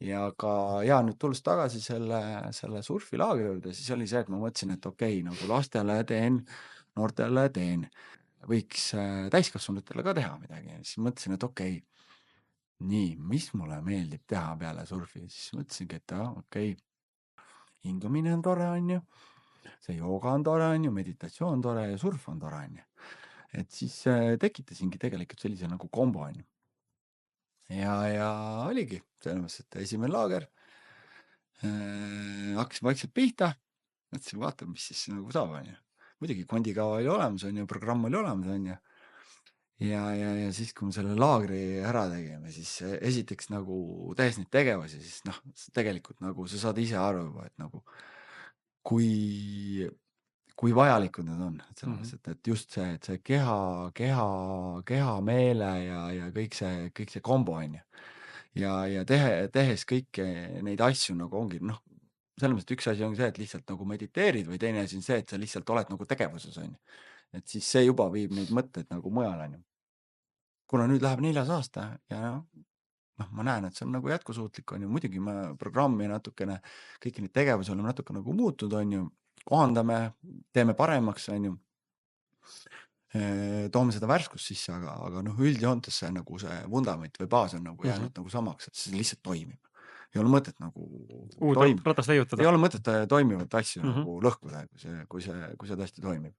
Ja ka nüüd tulles tagasi selle surfilaagri juurde, siis oli see, et ma mõtlesin, et okei, nagu lastele teen, noortele teen, võiks täiskasvanutele ka teha midagi. Siis mõtlesin, et okei, nii, mis mulle meeldib teha peale surfi, siis mõtlesingi, et okei, hingamine on tore, on ju, see jooga on tore, on ju, meditatsioon on tore ja surf on tore, on ju. Et siis tekitasingi tegelikult sellise nagu kombo, on ju. Ja oligi selles mõttes, et esimene laager, hakkasin vaikselt pihta, mõtlesin, vaatame, mis siis nagu saab, on ju. Muidugi kondikava oli olemas, on ju, programm oli olemas, on ju. Ja siis, kui me selle laagri ära tegime, siis esiteks nagu tehes neid tegevusi, siis noh, tegelikult nagu sa saad ise aru juba, et nagu kui kui vajalikud need on, et selles Mhm. mõttes, et just see, et see keha, meele ja kõik see kombo, on ju. Ja tehes kõiki neid asju nagu ongi, noh, selles mõttes, et üks asi on see, et lihtsalt nagu mediteerid või teine asi on see, et sa lihtsalt oled nagu tegevuses, on ju. Et siis see juba viib neid mõtteid nagu mujale, on ju. Kuna nüüd läheb 4. aasta ja noh, ma näen, et see on nagu jätkusuutlik, on ju, muidugi me programmi natukene, kõiki neid tegevusi oleme natuke nagu muutnud, on ju, kohandame, teeme paremaks, on ju, toome seda värskust sisse, aga noh, üldjoontes see nagu see vundament või baas on nagu Mhm. jäänud nagu samaks, et see lihtsalt toimib. Ei ole mõtet nagu Uut ratast leiutada. ei ole mõtet toimivat asju Mhm. nagu lõhkuda, kui see tõesti toimib.